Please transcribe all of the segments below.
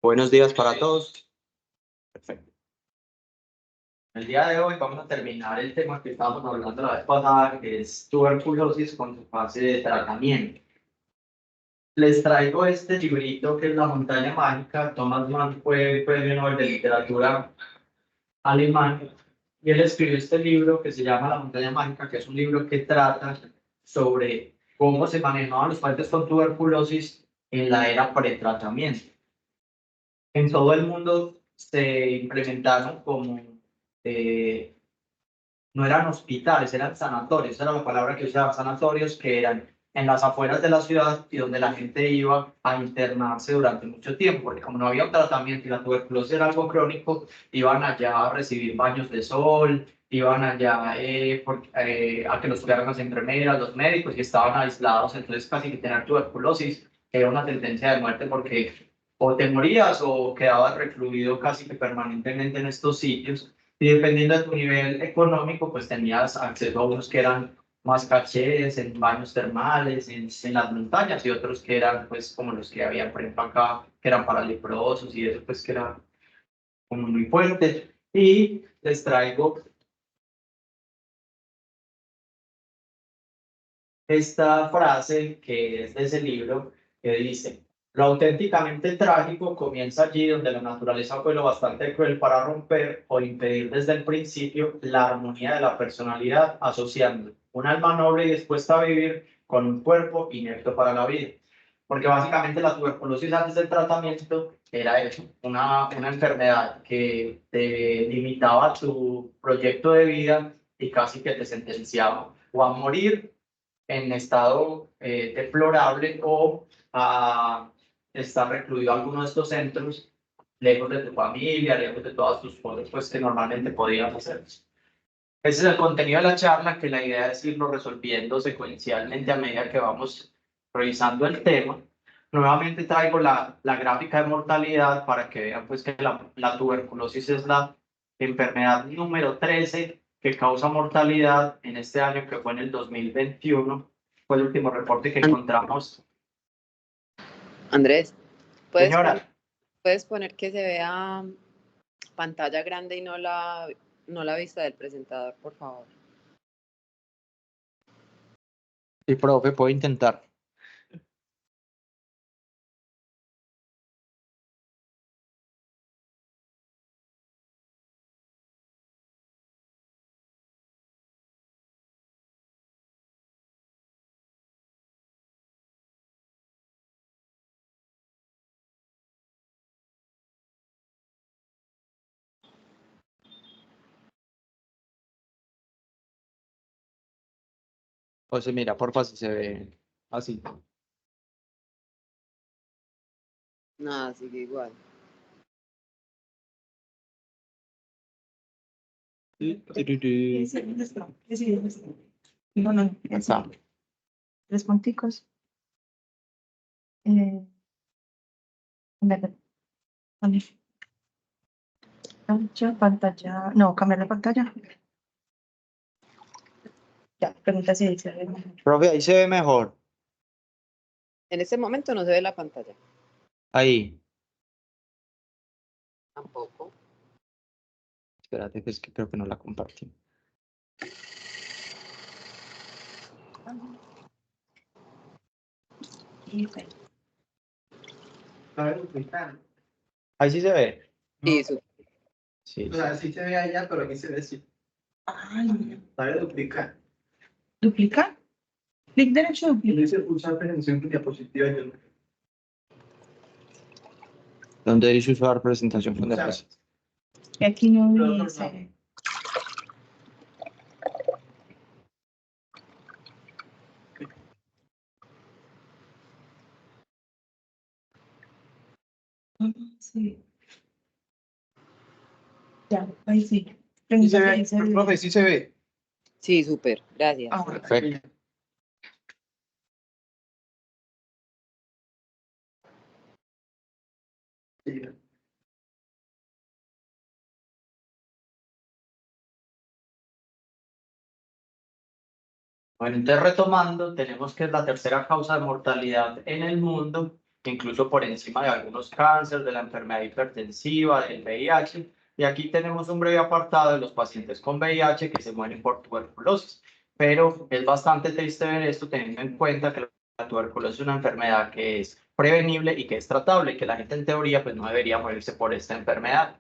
Buenos días para todos. Perfecto. El día de hoy vamos a terminar el tema que estábamos hablando la vez pasada, que es tuberculosis con su fase de tratamiento. Les traigo este librito que es La montaña mágica. Thomas Mann fue premio Nobel de literatura alemán y él escribió este libro que se llama La montaña mágica, que es un libro que trata sobre cómo se manejaban los pacientes con tuberculosis en la era pretratamiento. En todo el mundo se implementaron como, no eran hospitales, eran sanatorios, esa era la palabra que usaban, sanatorios que eran en las afueras de la ciudad y donde la gente iba a internarse durante mucho tiempo, porque como no había un tratamiento y la tuberculosis era algo crónico, iban allá a recibir baños de sol, iban allá a que los cuidaran las enfermeras, los médicos y estaban aislados, entonces casi que tener tuberculosis era una tendencia de muerte porque o te morías o quedabas recluido casi que permanentemente en estos sitios. Y dependiendo de tu nivel económico, pues tenías acceso a unos que eran más cachés, en baños termales, en las montañas, y otros que eran, pues, como los que había, por ejemplo, acá, que eran para leprosos y eso, pues, que era como muy fuerte. Y les traigo esta frase que es de ese libro, que dice: lo auténticamente trágico comienza allí donde la naturaleza fue lo bastante cruel para romper o impedir desde el principio la armonía de la personalidad, asociando un alma noble y dispuesta a vivir con un cuerpo inepto para la vida. Porque básicamente la tuberculosis antes del tratamiento era eso, una enfermedad que te limitaba tu proyecto de vida y casi que te sentenciaba o a morir en estado deplorable o a estar recluido a alguno de estos centros, lejos de tu familia, lejos de todas tus cosas, pues que normalmente podías hacer. Ese es el contenido de la charla, que la idea es irlo resolviendo secuencialmente a medida que vamos revisando el tema. Nuevamente traigo la gráfica de mortalidad para que vean pues que la tuberculosis es la enfermedad número 13 que causa mortalidad en este año, que fue en el 2021. Fue el último reporte que encontramos. Andrés, Señora. ¿puedes poner que se vea pantalla grande y no la vista del presentador, por favor? Sí, profe, puedo intentar. O sea, mira, porfa, si se ve así. Nada, sigue igual. No, Acá. 3 punticos. Pantalla, no, cambiar la pantalla. Ya, pregunta si se ve mejor. Profe, ahí se ve mejor. En este momento no se ve la pantalla. Ahí. Tampoco. Espérate, que es que creo que no la compartí. Ahí sí se ve. Sí, su- Sí. O sea, sí se ve allá, pero aquí se ve así. Ay, ¿Sabe duplicar? ¿duplicar? Clic derecho, duplicar. Dice usar presentación con diapositiva y yo. ¿Dónde dice usar presentación con O sea, diapositiva? Y aquí no no. dice. Sí. Ya, ahí sí. Sí se ve, Ahí se ve. profe, sí se ve. sí, súper. Gracias. Ah, Perfecto. Sí. Bueno, entonces retomando, tenemos que es la tercera causa de mortalidad en el mundo incluso por encima de algunos cánceres, de la enfermedad hipertensiva, del VIH. Y aquí tenemos un breve apartado de los pacientes con VIH que se mueren por tuberculosis. Pero es bastante triste ver esto teniendo en cuenta que la tuberculosis es una enfermedad que es prevenible y que es tratable, y que la gente en teoría pues no debería morirse por esta enfermedad.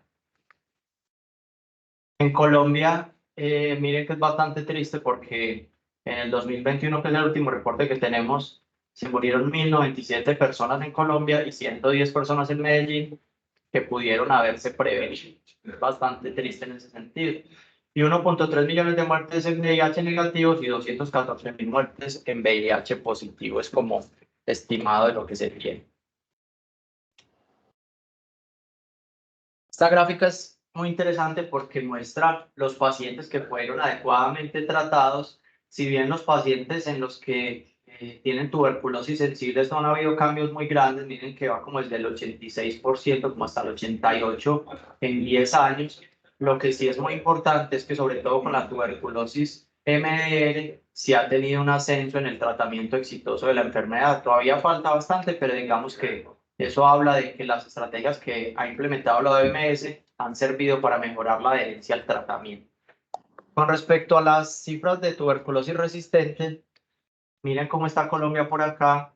En Colombia, miren que es bastante triste porque en el 2021, que es el último reporte que tenemos, se murieron 1.097 personas en Colombia y 110 personas en Medellín que pudieron haberse prevenido. Es bastante triste en ese sentido. Y 1.3 millones de muertes en VIH negativos y 214.000 muertes en VIH positivo. Es como estimado de lo que se tiene. Esta gráfica es muy interesante porque muestra los pacientes que fueron adecuadamente tratados. Si bien los pacientes en los que tienen tuberculosis sensible no han habido cambios muy grandes, miren que va como desde el 86% como hasta el 88% en 10 años. Lo que sí es muy importante es que sobre todo con la tuberculosis MDR sí ha tenido un ascenso en el tratamiento exitoso de la enfermedad. Todavía falta bastante, pero digamos que eso habla de que las estrategias que ha implementado la OMS han servido para mejorar la adherencia al tratamiento. Con respecto a las cifras de tuberculosis resistente, miren cómo está Colombia por acá,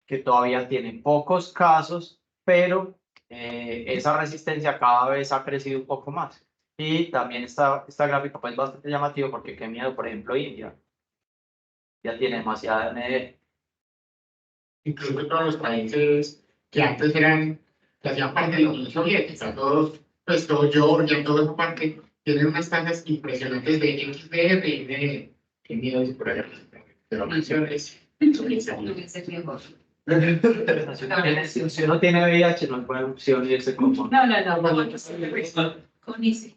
que todavía tiene pocos casos, pero esa resistencia cada vez ha crecido un poco más. Y también esta gráfica pues, es bastante llamativa porque qué miedo, por ejemplo, India. Ya tiene demasiada MDR. Incluso todos los países que antes que hacían parte de la Unión Soviética, todos, pues todo Georgia, toda esa parte, tienen unas tasas impresionantes de XDR y de, qué miedo es por allá, pero menciones, Si uno tiene VIH, no es buena opción irse con... No. Con ese.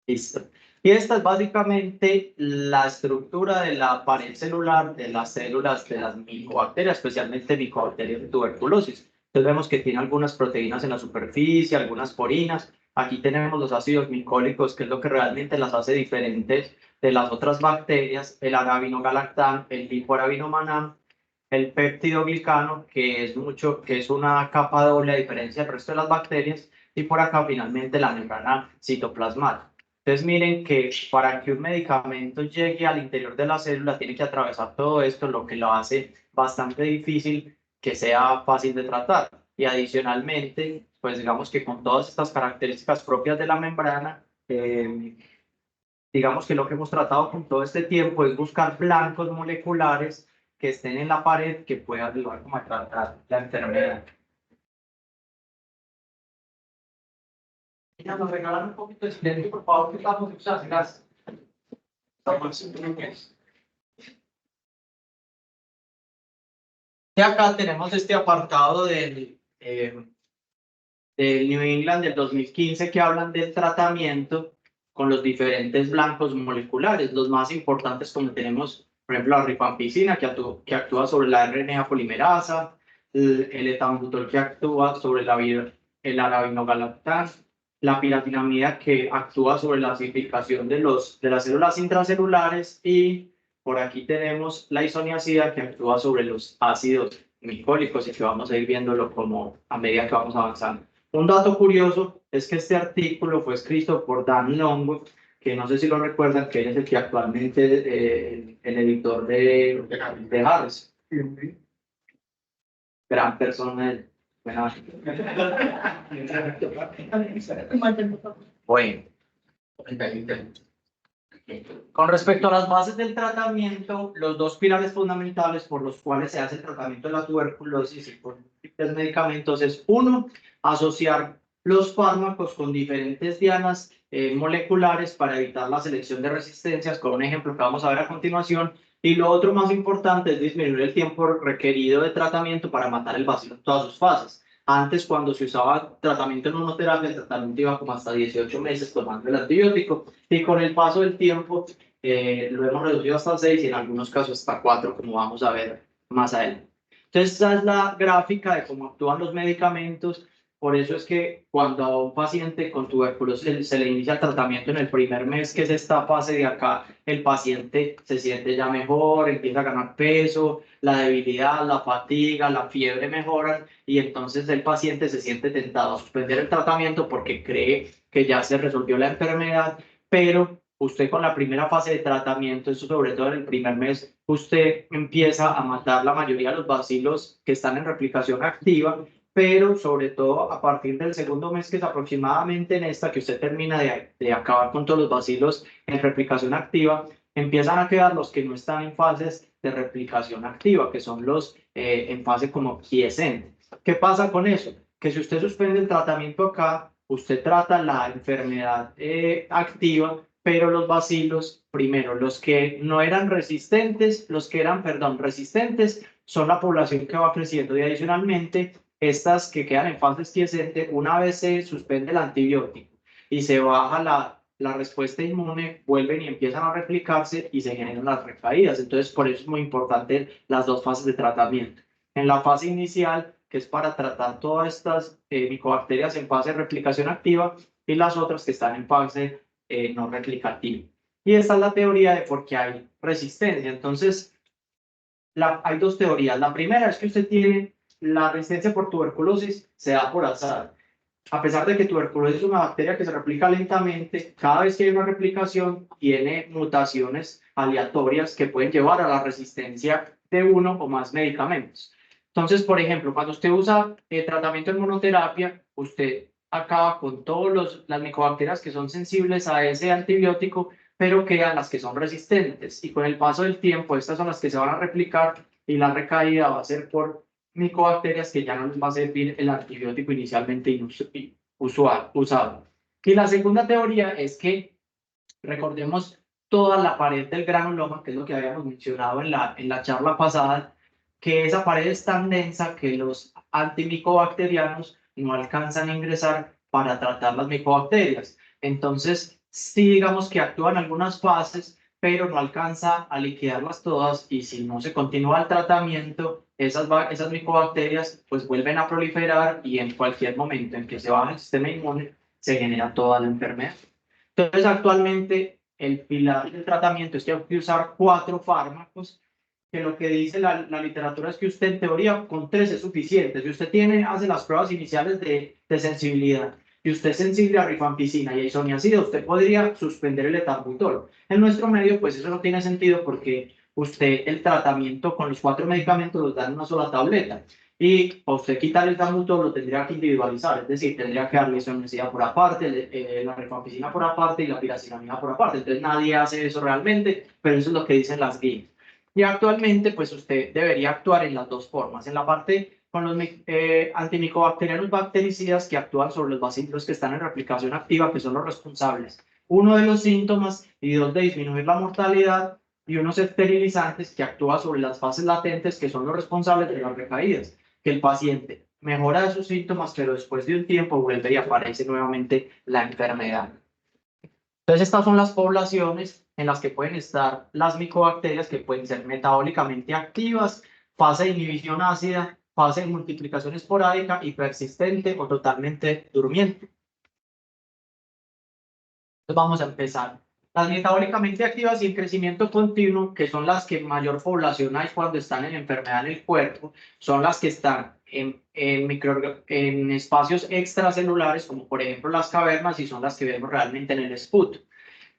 Listo. Y esta es básicamente la estructura de la pared celular de las células de las micobacterias, especialmente micobacterias de tuberculosis. Entonces vemos que tiene algunas proteínas en la superficie, algunas porinas. Aquí tenemos los ácidos micólicos, que es lo que realmente las hace diferentes de las otras bacterias, el arabinogalactán, el lipoarabinomanán, el péptidoglicano, que es una capa doble a diferencia del resto de las bacterias, y por acá finalmente la membrana citoplasmática. Entonces miren que para que un medicamento llegue al interior de la célula tiene que atravesar todo esto, lo que lo hace bastante difícil que sea fácil de tratar. Y adicionalmente, pues digamos que con todas estas características propias de la membrana, digamos que lo que hemos tratado con todo este tiempo es buscar blancos moleculares que estén en la pared que puedan ayudar como a tratar la enfermedad. Ya nos regalan un poquito de silencio, por favor, que estamos escuchando. Gracias. Y acá tenemos este apartado del New England del 2015 que hablan del tratamiento con los diferentes blancos moleculares. Los más importantes, como tenemos, por ejemplo, la rifampicina, que actúa sobre la RNA polimerasa, el etambutol, que actúa sobre el arabinogalactán, la piratinamida, que actúa sobre la acidificación de las células intracelulares, y por aquí tenemos la isoniazida, que actúa sobre los ácidos micólicos, y que vamos a ir viéndolo como a medida que vamos avanzando. Un dato curioso es que este artículo fue escrito por Dan Longwood, que no sé si lo recuerdan, que es el que actualmente el editor de Harris. Gran persona. Bueno. Con respecto a las bases del tratamiento, los dos pilares fundamentales por los cuales se hace el tratamiento de la tuberculosis y por los medicamentos es, uno, asociar los fármacos con diferentes dianas moleculares para evitar la selección de resistencias, con un ejemplo que vamos a ver a continuación. Y lo otro más importante es disminuir el tiempo requerido de tratamiento para matar el bacilo en todas sus fases. Antes, cuando se usaba tratamiento en monoterapia, el tratamiento iba como hasta 18 meses tomando el antibiótico, y con el paso del tiempo lo hemos reducido hasta 6 y en algunos casos hasta 4, como vamos a ver más adelante. Entonces, esta es la gráfica de cómo actúan los medicamentos. por eso es que cuando a un paciente con tuberculosis se le inicia el tratamiento en el primer mes, que es esta fase de acá, el paciente se siente ya mejor, empieza a ganar peso, la debilidad, la fatiga, la fiebre mejoran y entonces el paciente se siente tentado a suspender el tratamiento porque cree que ya se resolvió la enfermedad, pero usted con la primera fase de tratamiento, eso sobre todo en el primer mes, usted empieza a matar la mayoría de los bacilos que están en replicación activa, pero sobre todo a partir del segundo mes, que es aproximadamente en esta, que usted termina de acabar con todos los bacilos en replicación activa, empiezan a quedar los que no están en fases de replicación activa, que son los en fase como quiescente. ¿Qué pasa con eso? Que si usted suspende el tratamiento acá, usted trata la enfermedad activa, pero los bacilos, primero, los que no eran resistentes, los que eran, perdón, resistentes, son la población que va creciendo y adicionalmente, estas que quedan en fase quiescente, una vez se suspende el antibiótico y se baja la respuesta inmune, vuelven y empiezan a replicarse y se generan las recaídas. Entonces, por eso es muy importante las dos fases de tratamiento. En la fase inicial, que es para tratar todas estas micobacterias en fase de replicación activa y las otras que están en fase no replicativa. Y esta es la teoría de por qué hay resistencia. Entonces, hay dos teorías. La primera es que usted tiene la resistencia por tuberculosis, se da por azar. A pesar de que tuberculosis es una bacteria que se replica lentamente, cada vez que hay una replicación tiene mutaciones aleatorias que pueden llevar a la resistencia de uno o más medicamentos. Entonces, por ejemplo, cuando usted usa tratamiento en monoterapia, usted acaba con todas las micobacterias que son sensibles a ese antibiótico, pero quedan las que son resistentes. Y con el paso del tiempo, estas son las que se van a replicar y la recaída va a ser por micobacterias que ya no les va a servir el antibiótico inicialmente usado. Y la segunda teoría es que recordemos toda la pared del granuloma, que es lo que habíamos mencionado en la charla pasada, que esa pared es tan densa que los antimicobacterianos no alcanzan a ingresar para tratar las micobacterias. Entonces, sí digamos que actúan algunas fases, pero no alcanza a liquidarlas todas y si no se continúa el tratamiento, esas micobacterias pues vuelven a proliferar y en cualquier momento en que se baja el sistema inmune se genera toda la enfermedad. Entonces actualmente el pilar del tratamiento es que hay que usar 4 fármacos, que lo que dice la literatura es que usted en teoría con 3 es suficiente. Si usted hace las pruebas iniciales de sensibilidad y usted es sensible a rifampicina y a isoniazida, usted podría suspender el etambutol. En nuestro medio, pues eso no tiene sentido porque usted el tratamiento con los 4 medicamentos los da en una sola tableta. Y para usted quitar el etambutol lo tendría que individualizar, es decir, tendría que darle isoniazida por aparte, la rifampicina por aparte y la piracinamida por aparte. Entonces nadie hace eso realmente, pero eso es lo que dicen las guías. Y actualmente, pues usted debería actuar en las dos formas. En la parte con los antimicobacterianos bactericidas que actúan sobre los bacilos que están en replicación activa, que son los responsables, uno de los síntomas y dos de disminuir la mortalidad, y unos esterilizantes que actúan sobre las fases latentes, que son los responsables de las recaídas, que el paciente mejora de sus síntomas, pero después de un tiempo vuelve y aparece nuevamente la enfermedad. Entonces, estas son las poblaciones en las que pueden estar las micobacterias que pueden ser metabólicamente activas, fase de inhibición ácida, fase de multiplicación esporádica y persistente o totalmente durmiente. Entonces vamos a empezar. Las metabólicamente activas y en crecimiento continuo, que son las que mayor población hay cuando están en enfermedad en el cuerpo, son las que están en espacios extracelulares, como por ejemplo las cavernas, y son las que vemos realmente en el esputo.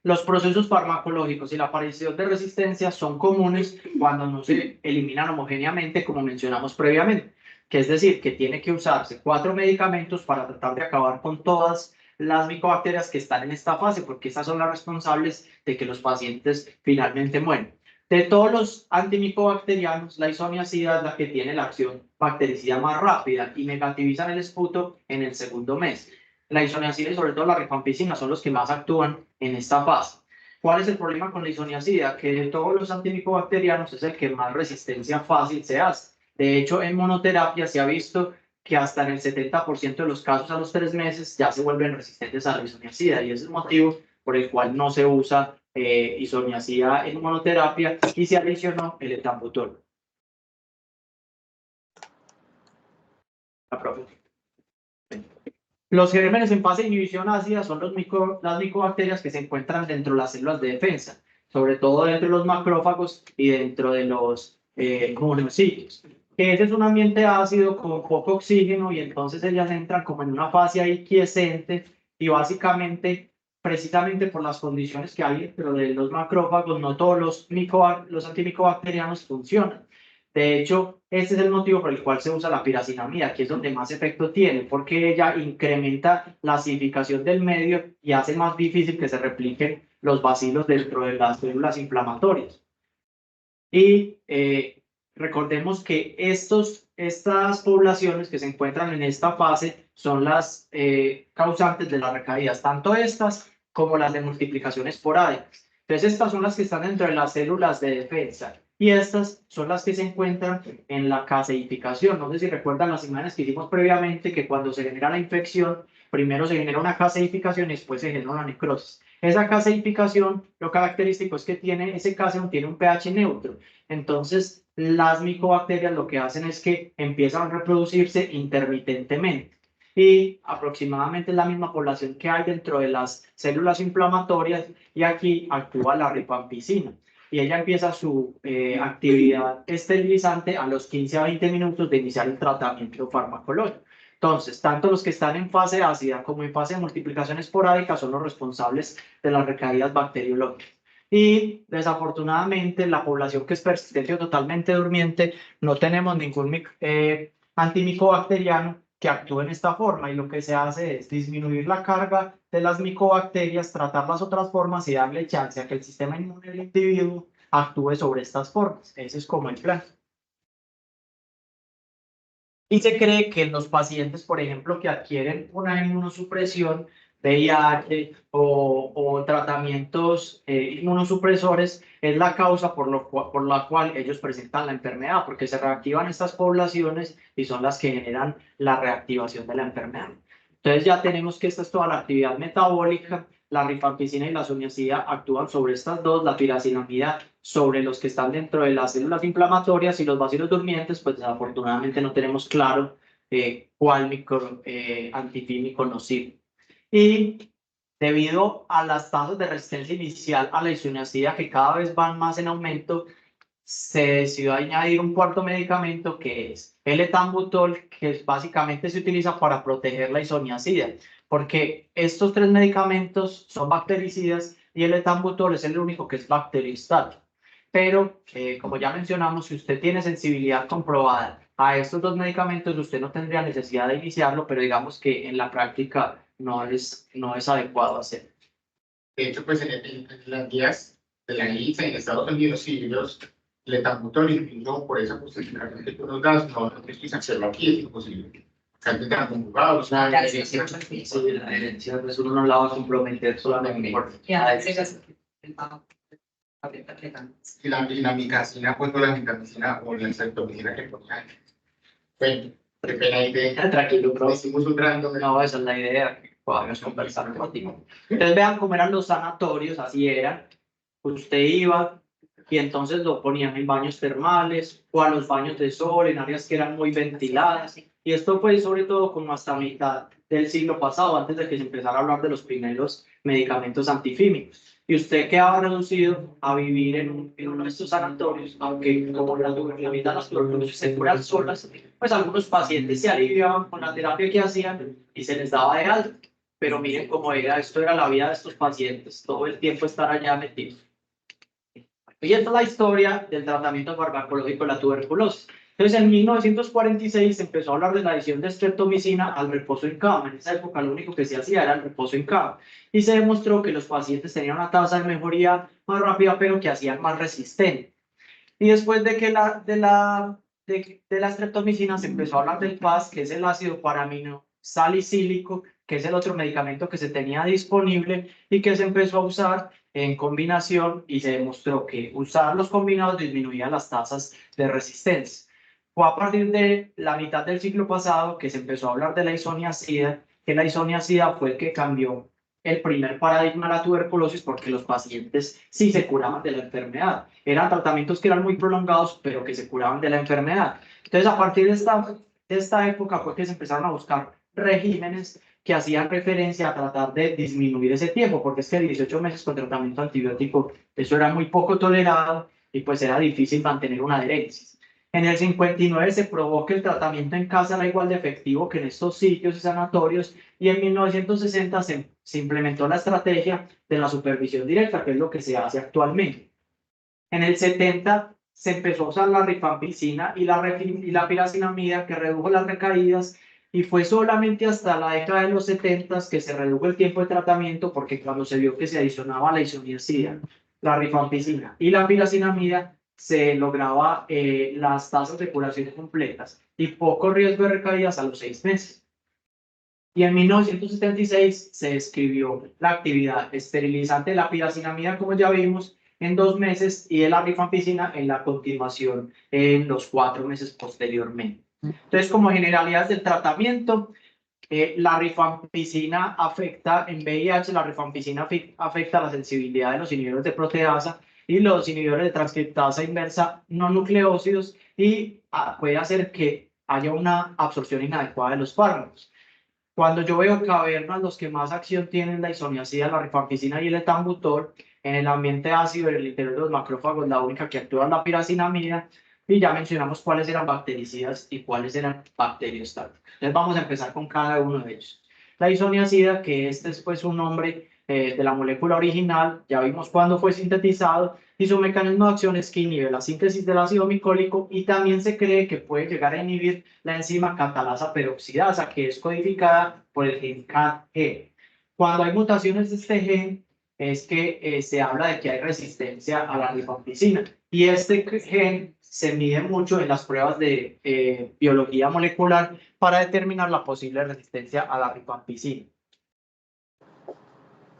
Los procesos farmacológicos y la aparición de resistencia son comunes cuando no se eliminan homogéneamente, como mencionamos previamente, que es decir, que tiene que usarse 4 medicamentos para tratar de acabar con todas las micobacterias que están en esta fase, porque estas son las responsables de que los pacientes finalmente mueren. De todos los antimicobacterianos, la isoniazida es la que tiene la acción bactericida más rápida y negativizan el esputo en el segundo mes. La isoniazida y sobre todo la rifampicina son los que más actúan en esta fase. ¿Cuál es el problema con la isoniazida? Que de todos los antimicobacterianos es el que más resistencia fácil se hace. De hecho, en monoterapia se ha visto que hasta en el 70% de los casos a los 3 meses ya se vuelven resistentes a la isoniazida, y ese es el motivo por el cual no se usa isoniazida en monoterapia y se adicionó el etambutol. La profe. Los gérmenes en fase de inhibición ácida son las micobacterias que se encuentran dentro de las células de defensa, sobre todo dentro de los macrófagos y dentro de los monocitos. Que ese es un ambiente ácido con poco oxígeno y entonces ellas entran como en una fase ahí quiescente y básicamente, precisamente por las condiciones que hay dentro de los macrófagos, no todos los antimicobacterianos funcionan. De hecho, ese es el motivo por el cual se usa la piracinamida, que es donde más efecto tiene, porque ella incrementa la acidificación del medio y hace más difícil que se repliquen los bacilos dentro de las células inflamatorias. Y recordemos que estas poblaciones que se encuentran en esta fase son las causantes de las recaídas, tanto estas como las de multiplicación esporádica. Entonces, estas son las que están dentro de las células de defensa. Y estas son las que se encuentran en la caseificación. No sé si recuerdan las imágenes que hicimos previamente, que cuando se genera la infección, primero se genera una caseificación y después se genera una necrosis. Esa caseificación, lo característico es que ese caseo tiene un pH neutro. Entonces, las micobacterias lo que hacen es que empiezan a reproducirse intermitentemente. Y aproximadamente la misma población que hay dentro de las células inflamatorias, y aquí actúa la rifampicina. Y ella empieza su actividad esterilizante a los 15 a 20 minutos de iniciar el tratamiento farmacológico. Entonces, tanto los que están en fase ácida como en fase de multiplicación esporádica son los responsables de las recaídas bacteriológicas. Y desafortunadamente, la población que es persistente o totalmente durmiente, no tenemos ningún antimicobacteriano que actúe en esta forma, y lo que se hace es disminuir la carga de las micobacterias, tratar las otras formas y darle chance a que el sistema inmune del individuo actúe sobre estas formas. Ese es como el plan. Y se cree que en los pacientes, por ejemplo, que adquieren una inmunosupresión, VIH o tratamientos inmunosupresores, es la causa por la cual ellos presentan la enfermedad, porque se reactivan estas poblaciones y son las que generan la reactivación de la enfermedad. Entonces ya tenemos que esta es toda la actividad metabólica. La rifampicina y la suniacida actúan sobre estas dos, la piracinamida sobre los que están dentro de las células inflamatorias, y los bacilos durmientes, pues desafortunadamente no tenemos claro cuál antifímico nos sirve. Y debido a las tasas de resistencia inicial a la isoniazida que cada vez van más en aumento, se decidió añadir un cuarto medicamento que es el etambutol, que básicamente se utiliza para proteger la isoniazida, porque estos tres medicamentos son bactericidas y el etambutol es el único que es bacteriostático. Pero, como ya mencionamos, si usted tiene sensibilidad comprobada a estos dos medicamentos, usted no tendría necesidad de iniciarlo, pero digamos que en la práctica no es adecuado hacerlo. De hecho, pues en las guías de la INSA en Estados Unidos y los el etambutol, incluso por esa justificación que tú nos das, no es hacerlo aquí, es imposible. Están conjugados, La herencia pues uno no la va a comprometer solamente por y la micacina, pues no la micacina o la streptomicina que ponía. Bueno, qué pena ahí tranquilo, bro. decimos un random. No, esa es la idea, que podamos conversar contigo. Entonces vean cómo eran los sanatorios, así eran. Usted iba y entonces lo ponían en baños termales o a los baños de sol, en áreas que eran muy ventiladas. Y esto fue sobre todo como hasta mitad del siglo pasado, antes de que se empezara a hablar de los primeros medicamentos antifímicos. Y usted quedaba reducido a vivir en uno de estos sanatorios, aunque como la tuberculosis, las tuberculosis se curan solas, pues algunos pacientes se aliviaban con la terapia que hacían y se les daba de alta. Pero miren cómo esto era la vida de estos pacientes, todo el tiempo estar allá metidos. Y esta es la historia del tratamiento farmacológico de la tuberculosis. Entonces, en 1946 se empezó a hablar de la adición de streptomicina al reposo en cama. En esa época lo único que se hacía era el reposo en cama. Y se demostró que los pacientes tenían una tasa de mejoría más rápida, pero que hacían más resistente. Y después de que de la streptomicina se empezó a hablar del PAS, que es el ácido paraaminosalicílico, que es el otro medicamento que se tenía disponible y que se empezó a usar en combinación, y se demostró que usar los combinados disminuía las tasas de resistencia. Fue a partir de la mitad del siglo pasado que se empezó a hablar de la isoniazida, que la isoniazida fue el que cambió el primer paradigma de la tuberculosis, porque los pacientes sí se curaban de la enfermedad. Eran tratamientos que eran muy prolongados, pero que se curaban de la enfermedad. Entonces, a partir de esta época fue que se empezaron a buscar regímenes que hacían referencia a tratar de disminuir ese tiempo, porque es que 18 meses con tratamiento antibiótico, eso era muy poco tolerado y pues era difícil mantener una adherencia. En el 59 se probó que el tratamiento en casa era igual de efectivo que en estos sitios y sanatorios, y en 1960 se implementó la estrategia de la supervisión directa, que es lo que se hace actualmente. En el 70 se empezó a usar la rifampicina y la piracinamida, que redujo las recaídas, y fue solamente hasta la década de los 70 que se redujo el tiempo de tratamiento, porque cuando se vio que se adicionaba la isoniazida, la rifampicina y la piracinamida, se lograba las tasas de curación completas y poco riesgo de recaídas a los 6 meses. Y en 1976 se describió la actividad esterilizante de la piracinamida, como ya vimos, en 2 meses, y de la rifampicina en la continuación en los 4 meses posteriormente. Entonces, como generalidades del tratamiento, la rifampicina afecta en VIH, la rifampicina afecta la sensibilidad de los inhibidores de proteasa y los inhibidores de transcriptasa inversa no nucleósidos, y puede hacer que haya una absorción inadecuada de los fármacos. Cuando yo veo cavernas, los que más acción tienen la isoniazida, la rifampicina y el etambutol, en el ambiente ácido, en el interior de los macrófagos, la única que actúa es la piracinamida, y ya mencionamos cuáles eran bactericidas y cuáles eran bacteriostáticas. Entonces vamos a empezar con cada uno de ellos. La isoniazida, que este es pues un nombre de la molécula original, ya vimos cuándo fue sintetizado, y su mecanismo de acción es que inhibe la síntesis del ácido micólico, y también se cree que puede llegar a inhibir la enzima catalasa peroxidasa, que es codificada por el gen KG. Cuando hay mutaciones de este gen, es que se habla de que hay resistencia a la rifampicina, y este gen se mide mucho en las pruebas de biología molecular para determinar la posible resistencia a la rifampicina.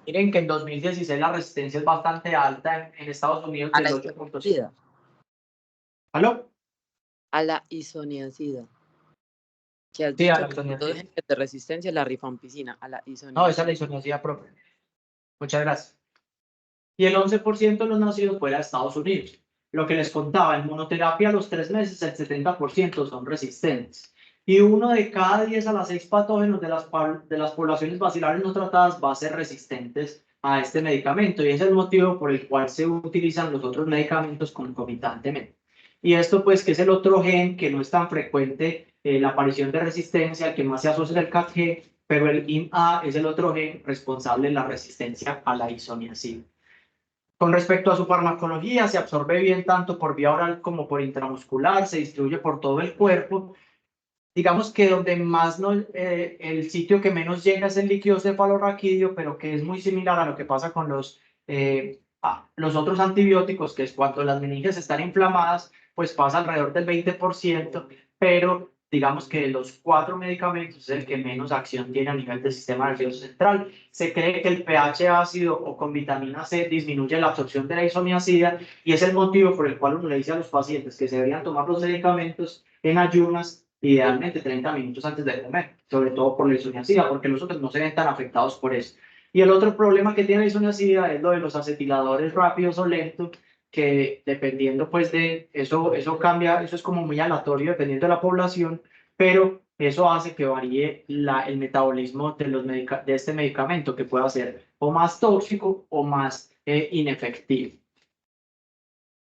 Miren que en 2016 la resistencia es bastante alta en Estados Unidos, A la del 8.5. isoniazida. ¿Aló? A la isoniazida. Que has Sí, a la dicho que isoniazida. dos genes de resistencia a la rifampicina, a la No, isoniazida. esa es la isoniazida propia. Muchas gracias. Y el 11% de los nacidos fuera de Estados Unidos. Lo que les contaba, en monoterapia a los 3 meses el 70% son resistentes. Y 1 de cada 10 a las 6 patógenos de las poblaciones bacilares no tratadas va a ser resistentes a este medicamento. Y ese es el motivo por el cual se utilizan los otros medicamentos concomitantemente. Y esto pues que es el otro gen que no es tan frecuente la aparición de resistencia, el que más se asocia al CAG, pero el INA es el otro gen responsable de la resistencia a la isoniazida. Con respecto a su farmacología, se absorbe bien tanto por vía oral como por intramuscular, se distribuye por todo el cuerpo. Digamos que donde más el sitio que menos llega es el líquido cefalorraquídeo, pero que es muy similar a lo que pasa con los otros antibióticos, que es cuando las meninges están inflamadas, pues pasa alrededor del 20%, pero digamos que de los 4 medicamentos es el que menos acción tiene a nivel del sistema nervioso central. Se cree que el pH ácido o con vitamina C disminuye la absorción de la isoniazida, y es el motivo por el cual uno le dice a los pacientes que se deberían tomar los medicamentos en ayunas, idealmente 30 minutos antes de comer, sobre todo por la isoniazida, porque los otros no se ven tan afectados por eso. Y el otro problema que tiene la isoniazida es lo de los acetiladores rápidos o lentos, que dependiendo pues de eso cambia, eso es como muy aleatorio dependiendo de la población, pero eso hace que varíe el metabolismo de este medicamento, que pueda ser o más tóxico o más inefectivo.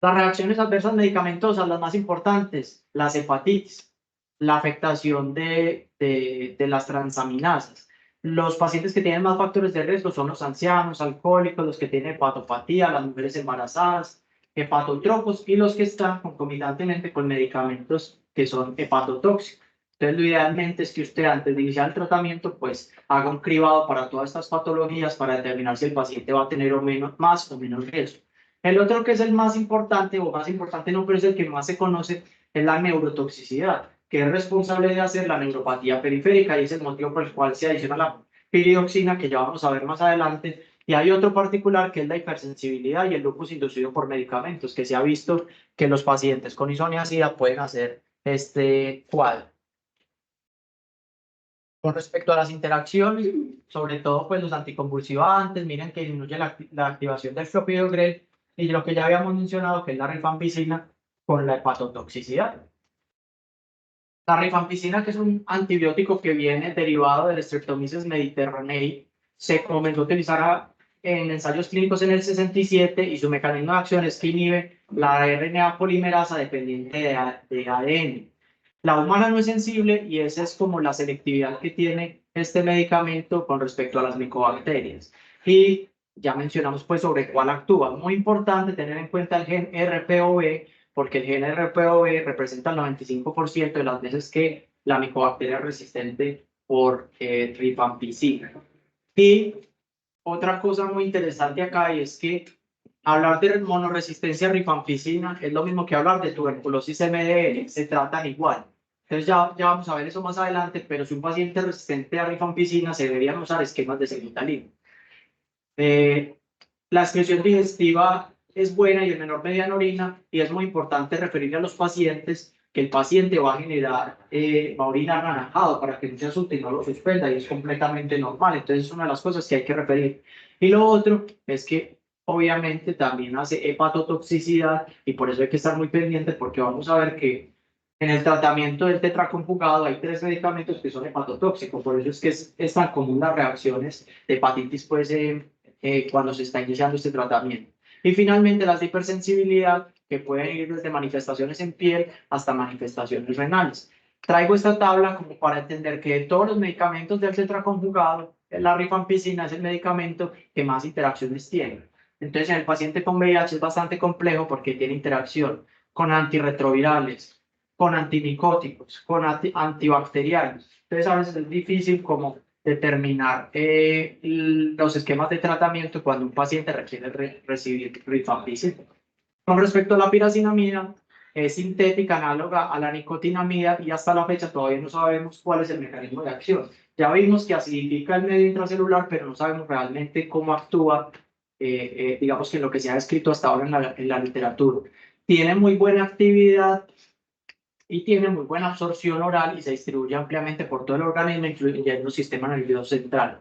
Las reacciones adversas medicamentosas, las más importantes, las hepatitis, la afectación de las transaminasas. Los pacientes que tienen más factores de riesgo son los ancianos, alcohólicos, los que tienen hepatopatía, las mujeres embarazadas, hepatotropos, y los que están concomitantemente con medicamentos que son hepatotóxicos. Entonces, lo idealmente es que usted, antes de iniciar el tratamiento, pues haga un cribado para todas estas patologías para determinar si el paciente va a tener más o menos riesgo. El otro, que es el más importante, o más importante no, pero es el que más se conoce, es la neurotoxicidad, que es responsable de hacer la neuropatía periférica, y es el motivo por el cual se adiciona la piridoxina, que ya vamos a ver más adelante. Y hay otro particular, que es la hipersensibilidad y el lupus inducido por medicamentos, que se ha visto que los pacientes con isoniazida pueden hacer este cuadro. Con respecto a las interacciones, sobre todo pues los anticonvulsivantes, miren que disminuye la activación del clopidogrel, y lo que ya habíamos mencionado, que es la rifampicina con la hepatotoxicidad. La rifampicina, que es un antibiótico que viene derivado del Streptomyces mediterranei, se comenzó a utilizar en ensayos clínicos en el 67 y su mecanismo de acción es que inhibe la RNA polimerasa dependiente de ADN. La humana no es sensible y esa es como la selectividad que tiene este medicamento con respecto a las micobacterias. Y ya mencionamos pues sobre cuál actúa. Muy importante tener en cuenta el gen RPOB, porque el gen RPOB representa el 95% de las veces que la micobacteria es resistente por rifampicina. Y otra cosa muy interesante acá es que hablar de monoresistencia a rifampicina es lo mismo que hablar de tuberculosis MDR, se tratan igual. Entonces ya vamos a ver eso más adelante, pero si un paciente es resistente a rifampicina se deberían usar esquemas de seguitalina. La excreción digestiva es buena y en menor medida en orina, y es muy importante referirle a los pacientes que el paciente va a generar, va a orinar anaranjado para que no se asuste y no lo suspenda, y es completamente normal. Entonces es una de las cosas que hay que referir. Y lo otro es que obviamente también hace hepatotoxicidad, y por eso hay que estar muy pendiente, porque vamos a ver que en el tratamiento del tetraconjugado hay 3 medicamentos que son hepatotóxicos, por eso es que es tan común las reacciones de hepatitis pues, cuando se está iniciando este tratamiento. Y finalmente la hipersensibilidad, que pueden ir desde manifestaciones en piel hasta manifestaciones renales. Traigo esta tabla como para entender que de todos los medicamentos del tetraconjugado, la rifampicina es el medicamento que más interacciones tiene. Entonces en el paciente con VIH es bastante complejo porque tiene interacción con antirretrovirales, con antimicóticos, con antibacterianos. Entonces a veces es difícil como determinar los esquemas de tratamiento cuando un paciente requiere recibir rifampicina. Con respecto a la piracinamida, es sintética, análoga a la nicotinamida, y hasta la fecha todavía no sabemos cuál es el mecanismo de acción. Ya vimos que acidifica el medio intracelular, pero no sabemos realmente cómo actúa, digamos que en lo que se ha escrito hasta ahora en la literatura. Tiene muy buena actividad y tiene muy buena absorción oral y se distribuye ampliamente por todo el organismo, incluyendo el sistema nervioso central.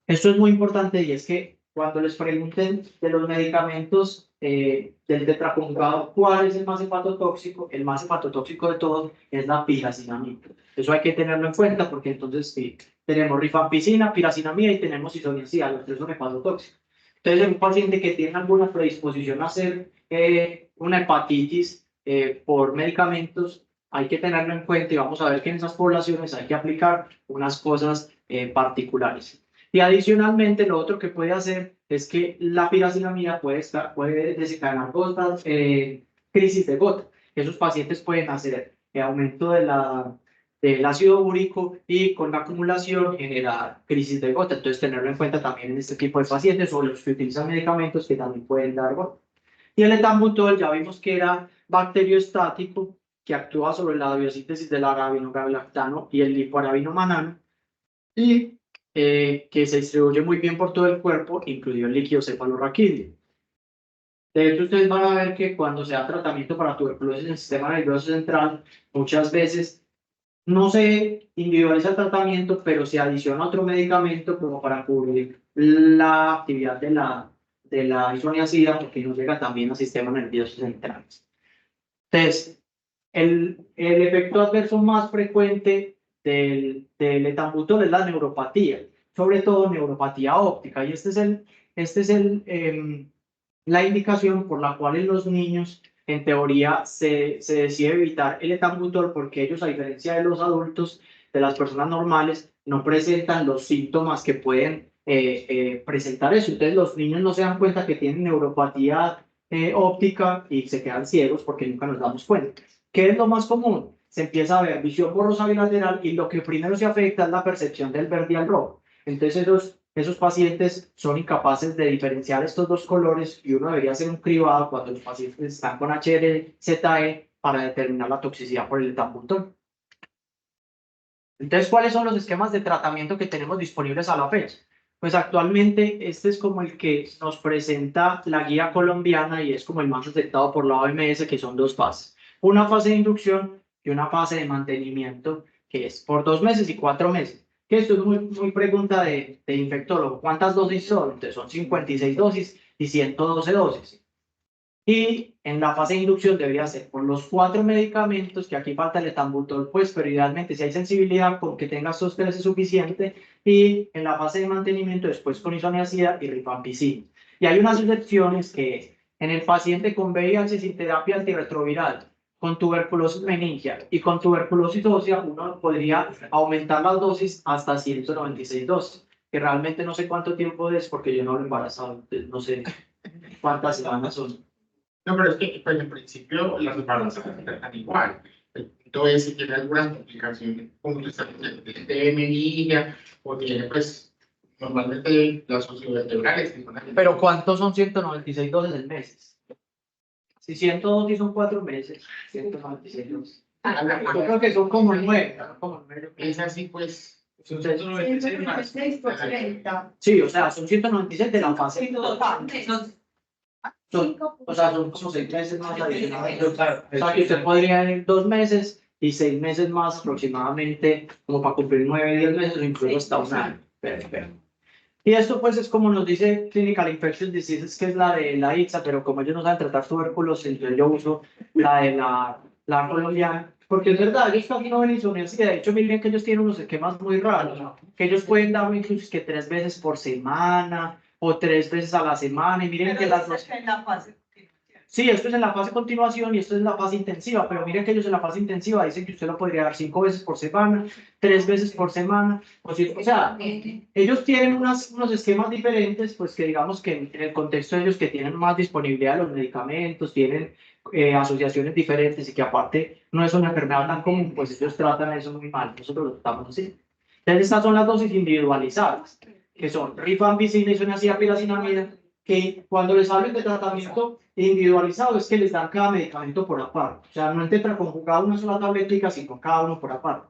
Esto es muy importante, y es que cuando les pregunten de los medicamentos del tetraconjugado, ¿cuál es el más hepatotóxico? El más hepatotóxico de todos es la piracinamida. Eso hay que tenerlo en cuenta, porque entonces sí, tenemos rifampicina, piracinamida y tenemos isoniazida, los 3 son hepatotóxicos. Entonces, en un paciente que tiene alguna predisposición a hacer una hepatitis por medicamentos, hay que tenerlo en cuenta, y vamos a ver que en esas poblaciones hay que aplicar unas cosas particulares. Y adicionalmente, lo otro que puede hacer es que la piracinamida puede desencadenar gotas, crisis de gota. Esos pacientes pueden hacer aumento del ácido úrico y con la acumulación generar crisis de gota. Entonces, tenerlo en cuenta también en este tipo de pacientes o los que utilizan medicamentos que también pueden dar gota. Y el etambutol ya vimos que era bacteriostático, que actúa sobre la biosíntesis del arabinogalactano y el lipoarabinomanano, y que se distribuye muy bien por todo el cuerpo, incluido el líquido cefalorraquídeo. De hecho, ustedes van a ver que cuando se da tratamiento para tuberculosis en el sistema nervioso central, muchas veces no se individualiza el tratamiento, pero se adiciona otro medicamento como para cubrir la actividad de la isoniazida, porque nos llega también al sistema nervioso central. Entonces, el efecto adverso más frecuente del etambutol es la neuropatía, sobre todo neuropatía óptica, y esta es la indicación por la cual en los niños, en teoría, se decide evitar el etambutol, porque ellos, a diferencia de los adultos, de las personas normales, no presentan los síntomas que pueden presentar eso. Entonces los niños no se dan cuenta que tienen neuropatía óptica y se quedan ciegos porque nunca nos damos cuenta. ¿Qué es lo más común? Se empieza a ver visión borrosa bilateral, y lo que primero se afecta es la percepción del verde y al rojo. Entonces esos pacientes son incapaces de diferenciar estos dos colores, y uno debería hacer un cribado cuando los pacientes están con HRZE para determinar la toxicidad por el etambutol. Entonces, ¿cuáles son los esquemas de tratamiento que tenemos disponibles a la fecha? Pues actualmente este es como el que nos presenta la guía colombiana, y es como el más aceptado por la OMS, que son 2 fases. Una fase de inducción y una fase de mantenimiento, que es por 2 meses y 4 meses. Que esto es muy pregunta de infectólogo. ¿Cuántas dosis son? Entonces son 56 dosis y 112 dosis. Y en la fase de inducción debería ser por los 4 medicamentos, que aquí falta el etambutol, pues, pero idealmente si hay sensibilidad con que tenga estos 3 es suficiente, y en la fase de mantenimiento después con isoniazida y rifampicina. Y hay unas excepciones que es, en el paciente con VIH sin terapia antirretroviral, con tuberculosis meningia y con tuberculosis ósea, uno podría aumentar las dosis hasta 196 dosis, que realmente no sé cuánto tiempo es porque yo no lo he embarazado, entonces no sé cuántas semanas son. No, pero es que pues, en principio las embarazadas se tratan igual. El punto es si tiene algunas complicaciones, como tú estás diciendo, de meningia, o tiene pues normalmente las sociovertebrales. Que son las- Pero ¿cuántos son 196 dosis en meses? Si 100 dosis son 4 meses, 196 dosis. Yo creo que son como 9, ¿no? Como 9. Es así pues. Son 196 más. 6 por 30. Sí, o sea, son 196 de la fase. Son, o sea, son como 6 meses más adicionales. O sea, que usted podría ir 2 meses y 6 meses más aproximadamente, como para cumplir 9, 10 meses o incluso hasta un año. Perfecto. Y esto pues es como nos dice Clinical Infectious Diseases, que es la de la ITSA, pero como ellos no saben tratar tuberculosis, entonces yo uso la de la colombiana, porque es verdad, ellos casi no ven isoniazida. De hecho, miren que ellos tienen unos esquemas muy raros, ¿no? Que ellos pueden dar incluso que 3 veces por semana o 3 veces a la semana, y miren que las dos... En la fase. Sí, esto es en la fase de continuación y esto es en la fase intensiva, pero miren que ellos en la fase intensiva dicen que usted lo podría dar 5 veces por semana, 3 veces por semana, o sea, ellos tienen unos esquemas diferentes, pues que digamos que en el contexto de ellos que tienen más disponibilidad de los medicamentos, tienen asociaciones diferentes y que aparte no es una enfermedad tan común, pues ellos tratan eso muy mal, nosotros lo tratamos así. Entonces estas son las dosis individualizadas, que son rifampicina, isoniazida, piracinamida, que cuando les hablen de tratamiento individualizado es que les dan cada medicamento por aparte, o sea, no en tetraconjugado una sola tabletica, sino cada uno por aparte.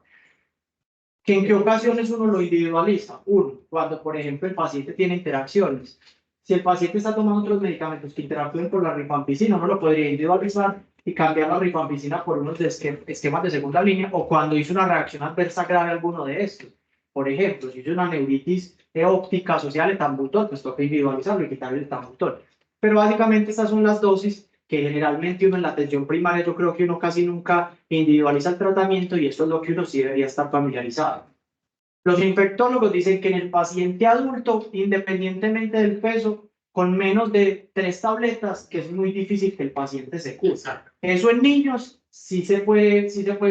¿Que en qué ocasiones uno lo individualiza? Uno, cuando por ejemplo el paciente tiene interacciones. Si el paciente está tomando otros medicamentos que interactúen con la rifampicina, uno lo podría individualizar y cambiar la rifampicina por unos esquemas de segunda línea, o cuando hizo una reacción adversa grave a alguno de estos. Por ejemplo, si hizo una neuritis óptica asociada al etambutol, pues toca individualizarlo y quitarle el etambutol. Pero básicamente estas son las dosis que generalmente uno en la atención primaria, yo creo que uno casi nunca individualiza el tratamiento, y esto es lo que uno sí debería estar familiarizado. Los infectólogos dicen que en el paciente adulto, independientemente del peso, con menos de 3 tabletas, que es muy difícil que el paciente se cure. Exacto. Eso en niños sí se puede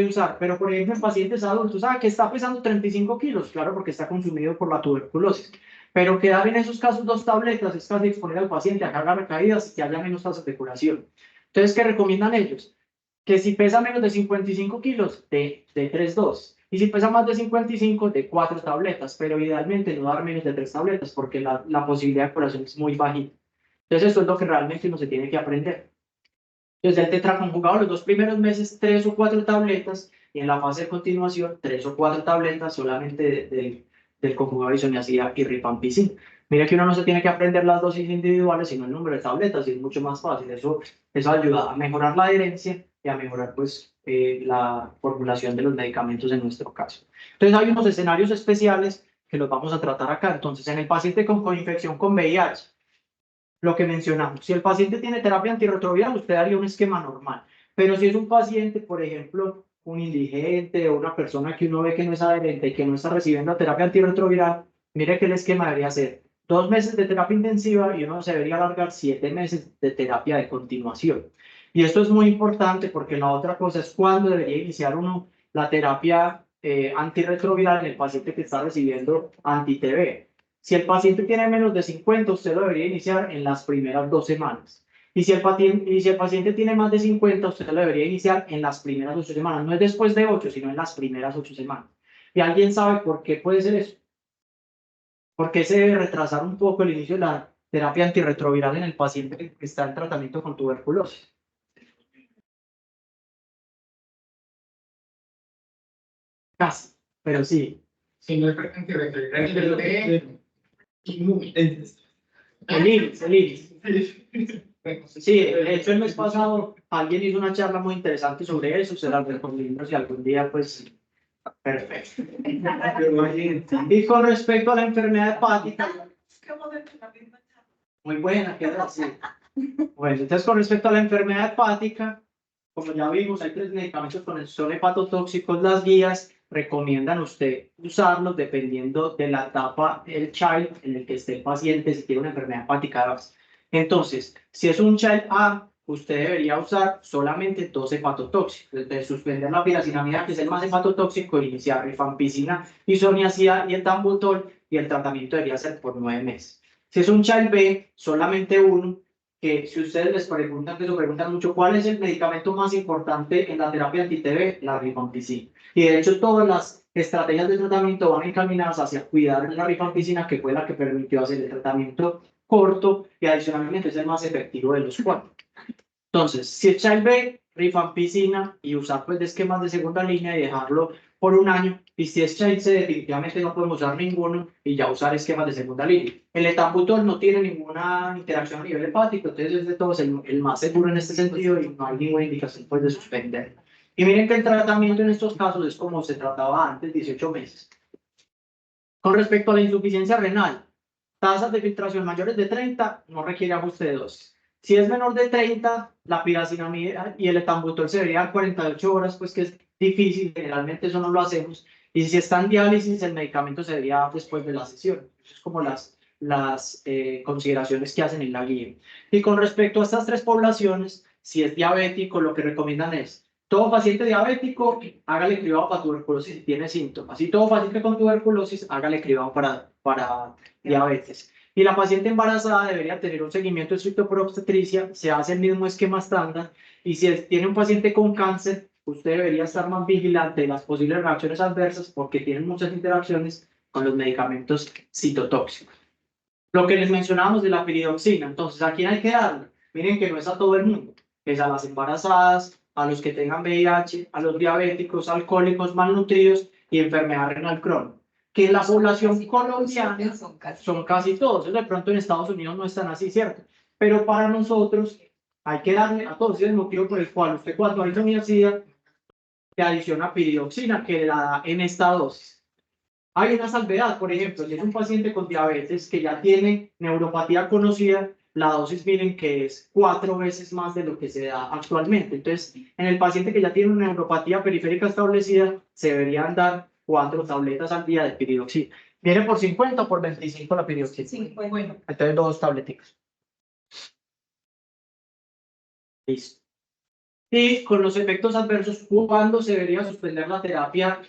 usar, pero por ejemplo en pacientes adultos, que está pesando 35 kilos, claro, porque está consumido por la tuberculosis. Pero quedar en esos casos 2 tabletas es casi exponer al paciente a cargas recaídas y que haya menos tasas de curación. Entonces, ¿qué recomiendan ellos? Que si pesa menos de 55 kilos, de 3-2. Y si pesa más de 55, de 4 tabletas. Pero idealmente no dar menos de 3 tabletas, porque la posibilidad de curación es muy bajita. Entonces, eso es lo que realmente uno se tiene que aprender. Entonces, el tetraconjugado los 2 primeros meses, 3 o 4 tabletas. Y en la fase de continuación, 3 o 4 tabletas solamente del conjugado de isoniazida y rifampicina. Mira que uno no se tiene que aprender las dosis individuales, sino el número de tabletas, y es mucho más fácil. Eso ayuda a mejorar la adherencia y a mejorar pues, la formulación de los medicamentos en nuestro caso. Entonces hay unos escenarios especiales que los vamos a tratar acá. Entonces, en el paciente con coinfección con VIH, lo que mencionamos, si el paciente tiene terapia antirretroviral, usted haría un esquema normal. Pero si es un paciente, por ejemplo, un indigente o una persona que uno ve que no es adherente y que no está recibiendo terapia antirretroviral, mire que el esquema debería ser 2 meses de terapia intensiva y uno se debería alargar 7 meses de terapia de continuación. Y esto es muy importante porque la otra cosa es cuándo debería iniciar uno la terapia antirretroviral en el paciente que está recibiendo anti-TB. Si el paciente tiene menos de 50, usted lo debería iniciar en las primeras 2 semanas. Y si el paciente tiene más de 50, usted lo debería iniciar en las primeras 8 semanas. No es después de 8, sino en las primeras 8 semanas. ¿Y alguien sabe por qué puede ser eso? ¿Por qué se debe retrasar un poco el inicio de la terapia antirretroviral en el paciente que está en tratamiento con tuberculosis? Casi, pero sí. Si no es antirretroviral, es inmune. El iris. Sí, de hecho el mes pasado alguien hizo una charla muy interesante sobre eso, se la recomiendo si algún día, pues, perfecto. Y con respecto a la enfermedad hepática, muy buena, qué así. Bueno, entonces con respecto a la enfermedad hepática, como ya vimos, hay 3 medicamentos con son hepatotóxicos. Las guías recomiendan usted usarlos dependiendo de la etapa del child en el que esté el paciente, si tiene una enfermedad hepática de base. Entonces, si es un child A, usted debería usar solamente 2 hepatotóxicos, de suspender la piracinamida, que es el más hepatotóxico, iniciar rifampicina, isoniazida y el etambutol, y el tratamiento debería ser por 9 meses. Si es un child B, solamente uno, que si ustedes les preguntan, que se preguntan mucho, ¿cuál es el medicamento más importante en la terapia anti-TB? La rifampicina. Y de hecho, todas las estrategias de tratamiento van encaminadas hacia cuidar la rifampicina, que fue la que permitió hacer el tratamiento corto y adicionalmente es el más efectivo de los 4. Entonces, si es child B, rifampicina y usar pues de esquemas de segunda línea y dejarlo por 1 año. Y si es child C, definitivamente no podemos usar ninguno y ya usar esquemas de segunda línea. El etambutol no tiene ninguna interacción a nivel hepático, entonces es de todos el más seguro en este sentido y no hay ninguna indicación pues de suspender. Y miren que el tratamiento en estos casos es como se trataba antes, 18 meses. Con respecto a la insuficiencia renal, tasas de filtración mayores de 30 no requiere ajuste de dosis. Si es menor de 30, la piracinamida y el etambutol se debería dar 48 horas, pues que es difícil, generalmente eso no lo hacemos. Y si está en diálisis, el medicamento se debería dar después de la sesión. Eso es como las consideraciones que hacen en la guía. Y con respecto a estas 3 poblaciones, si es diabético, lo que recomiendan es todo paciente diabético, hágale cribado para tuberculosis si tiene síntomas. Y todo paciente con tuberculosis, hágale cribado para diabetes. Y la paciente embarazada debería tener un seguimiento estricto por obstetricia, se hace el mismo esquema estándar. Y si tiene un paciente con cáncer, usted debería estar más vigilante de las posibles reacciones adversas porque tienen muchas interacciones con los medicamentos citotóxicos. Lo que les mencionábamos de la piridoxina, entonces, ¿a quién hay que darla? Miren que no es a todo el mundo, es a las embarazadas, a los que tengan VIH, a los diabéticos, alcohólicos, malnutridos y enfermedad renal crónica. Que en la población colombiana son casi todos, de pronto en Estados Unidos no están así, ¿cierto? Pero para nosotros hay que darle a todos, ese es el motivo por el cual usted cuando hay isoniazida le adiciona piridoxina, que le da en esta dosis. Hay una salvedad, por ejemplo, si es un paciente con diabetes que ya tiene neuropatía conocida, la dosis miren que es 4 veces más de lo que se da actualmente. Entonces, en el paciente que ya tiene una neuropatía periférica establecida, se deberían dar 4 tabletas al día de piridoxina. ¿Viene por 50 o por 25 la piridoxina? Sí, bueno. Entonces, 2 tableticas. Listo. Y con los efectos adversos, ¿cuándo se debería suspender la terapia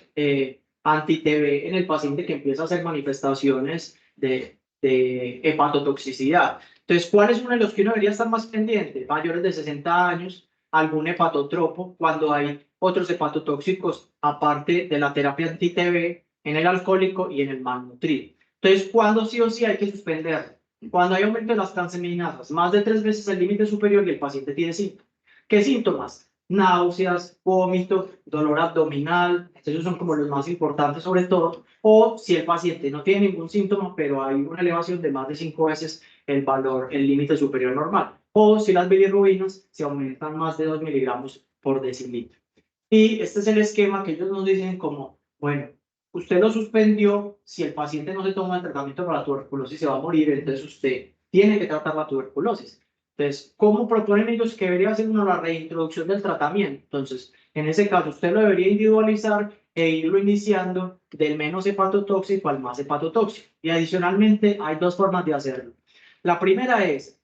anti-TB en el paciente que empieza a hacer manifestaciones de hepatotoxicidad? Entonces, ¿cuál es uno de los que uno debería estar más pendiente? Mayores de 60 años, algún hepatotropo, cuando hay otros hepatotóxicos aparte de la terapia anti-TB en el alcohólico y en el malnutrido. Entonces, ¿cuándo sí o sí hay que suspender? Cuando hay aumento de las transaminasas, más de 3 veces el límite superior y el paciente tiene síntomas. ¿Qué síntomas? Náuseas, vómito, dolor abdominal, esos son como los más importantes sobre todo, o si el paciente no tiene ningún síntoma, pero hay una elevación de más de 5 veces el valor, el límite superior normal, o si las bilirrubinas se aumentan más de 2 miligramos por decilitro. Y este es el esquema que ellos nos dicen como, bueno, usted lo suspendió, si el paciente no se toma el tratamiento para la tuberculosis se va a morir, entonces usted tiene que tratar la tuberculosis. Entonces, ¿cómo proponen ellos que debería hacer uno la reintroducción del tratamiento? Entonces, en ese caso, usted lo debería individualizar e irlo iniciando del menos hepatotóxico al más hepatotóxico. Y adicionalmente, hay 2 formas de hacerlo. La primera es,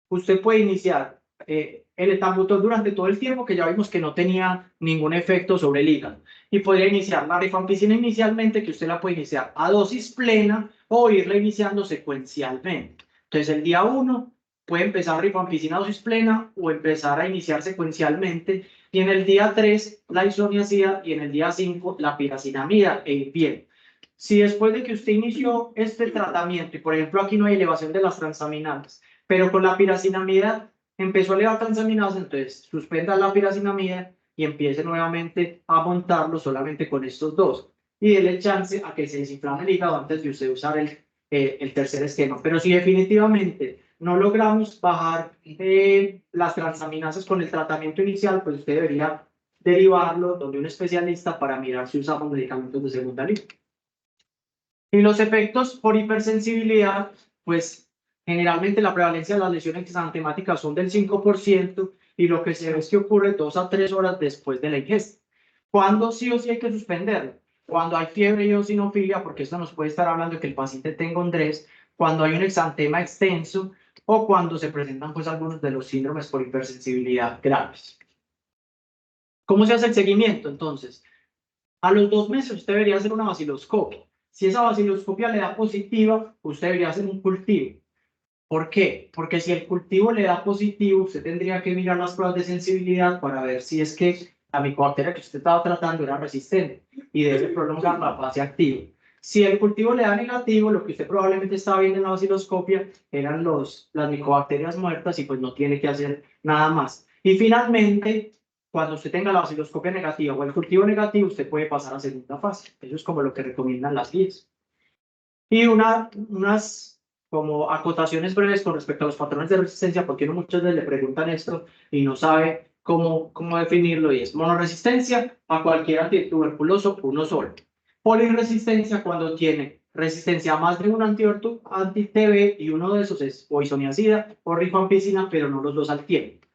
usted puede iniciar el etambutol durante todo el tiempo, que ya vimos que no tenía ningún efecto sobre el hígado. Y podría iniciar la rifampicina inicialmente, que usted la puede iniciar a dosis plena o irla iniciando secuencialmente. Entonces, el día 1 puede empezar rifampicina a dosis plena o empezar a iniciar secuencialmente. Y en el día 3, la isoniazida y en el día 5, la piracinamida e ir bien. Si después de que usted inició este tratamiento, y por ejemplo aquí no hay elevación de las transaminadas, pero con la piracinamida empezó a elevar transaminadas, entonces suspenda la piracinamida y empiece nuevamente a montarlo solamente con estos 2. Y déle chance a que se desinflame el hígado antes de usted usar el tercer esquema. Pero si definitivamente no logramos bajar las transaminasas con el tratamiento inicial, pues usted debería derivarlo donde un especialista para mirar si usamos medicamentos de segunda línea. Y los efectos por hipersensibilidad, pues Generalmente la prevalencia de las lesiones exantemáticas son del 5% y lo que se ve es que ocurre 2 a 3 horas después de la ingesta. ¿Cuándo sí o sí hay que suspenderlo? Cuando hay fiebre y eosinofilia, porque esto nos puede estar hablando de que el paciente tenga un DRES, cuando hay un exantema extenso o cuando se presentan pues algunos de los síndromes por hipersensibilidad graves. ¿Cómo se hace el seguimiento? Entonces, a los 2 meses usted debería hacer una vaciloscopia. Si esa vaciloscopia le da positiva, usted debería hacer un cultivo. ¿Por qué? Porque si el cultivo le da positivo, usted tendría que mirar las pruebas de sensibilidad para ver si es que la micobacteria que usted estaba tratando era resistente y debe prolongar la fase activa. Si el cultivo le da negativo, lo que usted probablemente estaba viendo en la vaciloscopia eran las micobacterias muertas y pues no tiene que hacer nada más. Y finalmente, cuando usted tenga la vaciloscopia negativa o el cultivo negativo, usted puede pasar a segunda fase. Eso es como lo que recomiendan las guías. Y unas como acotaciones breves con respecto a los patrones de resistencia, porque uno muchas veces le preguntan esto y no sabe cómo definirlo, y es monoresistencia a cualquier antituberculoso, uno solo. Polirresistencia cuando tiene resistencia a más de un anti-TB y uno de esos es o isoniazida o rifampicina, pero no los dos al tiempo.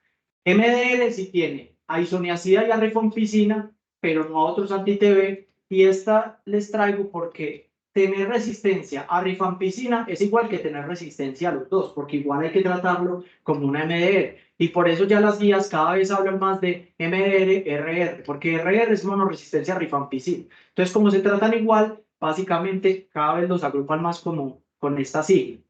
MDR si tiene a isoniazida y a rifampicina, pero no a otros anti-TB, y esta les traigo porque tener resistencia a rifampicina es igual que tener resistencia a los dos, porque igual hay que tratarlo como una MDR. Y por eso ya las guías cada vez hablan más de MDR, RR, porque RR es monoresistencia a rifampicina. Entonces, como se tratan igual, básicamente cada vez los agrupan más como con esta sigla.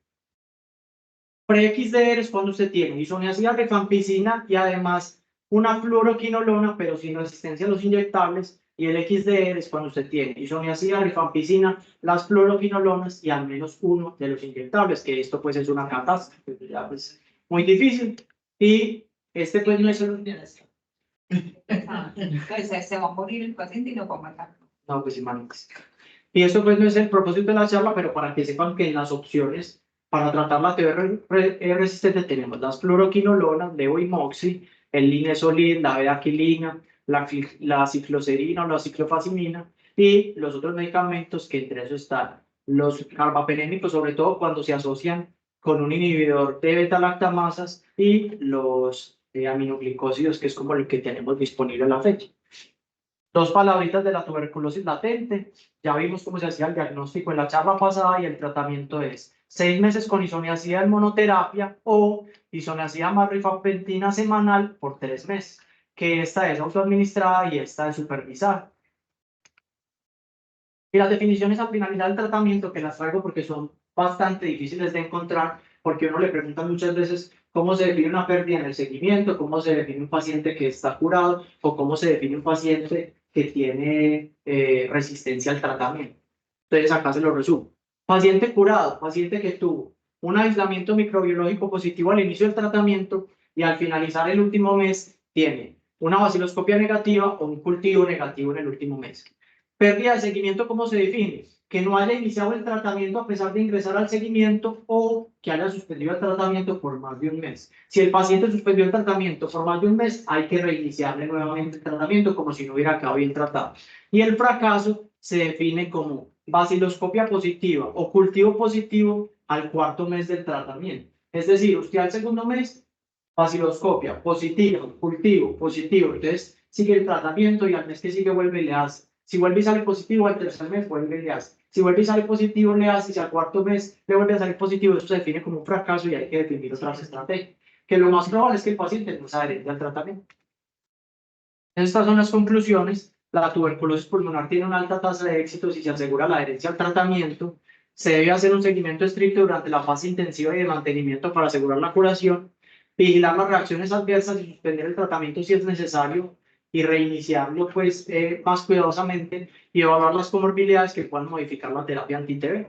Pre-XDR es cuando usted tiene isoniazida rifampicina y además una fluoroquinolona, pero sin resistencia a los inyectables, y el XDR es cuando usted tiene isoniazida rifampicina, las fluoroquinolonas y al menos uno de los inyectables, que esto pues es una catástrofe, ya pues muy difícil. Y este pues no es Entonces se va a morir el paciente y no va a matar. No, pues imagínense. Y eso pues no es el propósito de la charla, pero para que sepan que en las opciones para tratar la TB resistente tenemos las fluoroquinolonas, levo y moxi, el linezolid, la bedaquilina, la cicloserina o la ciclofacimina y los otros medicamentos que entre esos están los carbapenémicos, sobre todo cuando se asocian con un inhibidor de beta-lactamasas y los aminoglicósidos, que es como el que tenemos disponible a la fecha. Dos palabritas de la tuberculosis latente. Ya vimos cómo se hacía el diagnóstico en la charla pasada y el tratamiento es 6 meses con isoniazida en monoterapia o isoniazida más rifampicina semanal por 3 meses, que esta es autoadministrada y esta es supervisada. Y las definiciones al finalizar del tratamiento, que las traigo porque son bastante difíciles de encontrar, porque uno le pregunta muchas veces cómo se define una pérdida en el seguimiento, cómo se define un paciente que está curado o cómo se define un paciente que tiene resistencia al tratamiento. Entonces acá se lo resumo. Paciente curado, paciente que tuvo un aislamiento microbiológico positivo al inicio del tratamiento y al finalizar el último mes tiene una vaciloscopia negativa o un cultivo negativo en el último mes. Pérdida de seguimiento, ¿cómo se define? Que no haya iniciado el tratamiento a pesar de ingresar al seguimiento o que haya suspendido el tratamiento por más de un mes. Si el paciente suspendió el tratamiento por más de un mes, hay que reiniciarle nuevamente el tratamiento como si no hubiera acabado bien tratado. Y el fracaso se define como vaciloscopia positiva o cultivo positivo al 4.º mes del tratamiento. Es decir, usted al 2.º mes, vaciloscopia positiva, cultivo positivo. Entonces, sigue el tratamiento y al mes que sigue vuelve y le hace. Si vuelve y sale positivo, al 3.er mes vuelve y le hace. Si vuelve y sale positivo, le hace. Y si al 4.º mes le vuelve a salir positivo, eso se define como un fracaso y hay que definir otras estrategias. Que lo más probable es que el paciente no se adherente al tratamiento. Estas son las conclusiones. La tuberculosis pulmonar tiene una alta tasa de éxito si se asegura la adherencia al tratamiento. Se debe hacer un seguimiento estricto durante la fase intensiva y de mantenimiento para asegurar la curación. Vigilar las reacciones adversas y suspender el tratamiento si es necesario y reiniciarlo pues más cuidadosamente y evaluar las comorbilidades que puedan modificar la terapia anti-TB.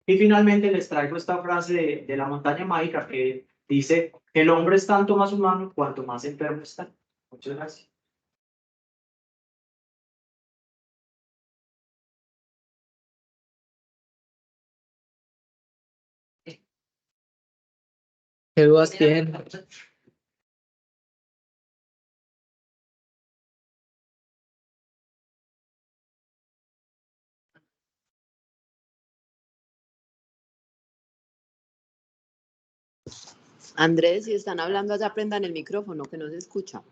Y finalmente les traigo esta frase de la montaña mágica que dice: el hombre es tanto más humano cuanto más enfermo está. Muchas gracias. ¿Qué dudas tienen? Andrés, si están hablando allá, prendan el micrófono, que no se escucha.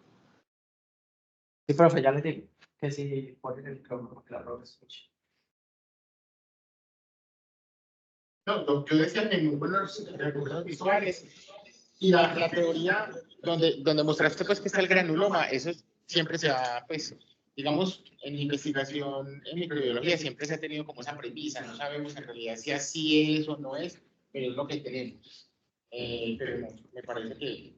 Sí, profe, ya le digo que si ponen el micrófono, que la profe escuche. No, yo decía que muy buenos recursos visuales. Y la teoría donde mostraste pues que está el granuloma, eso siempre se ha, pues, digamos, en investigación en microbiología siempre se ha tenido como esa premisa, no sabemos en realidad si así es o no es, pero es lo que tenemos. Pero me parece que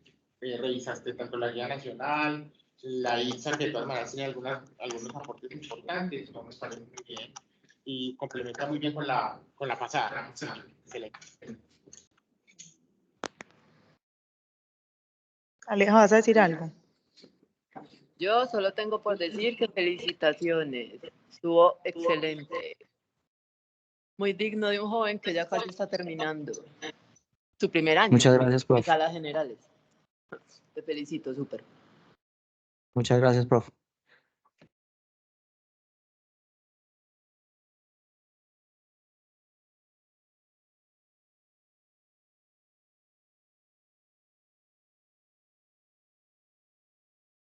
revisaste tanto la guía nacional, la INSA, que de todas maneras tiene algunos aportes importantes, no me parece muy bien, y complementa muy bien con la pasada. Excelente. Aleja, ¿vas a decir algo? Yo solo tengo por decir que felicitaciones. Estuvo excelente. Muy digno de un joven que ya casi está terminando su primer año. Muchas gracias, En profe. salas generales. Te felicito, súper. Muchas gracias, profe.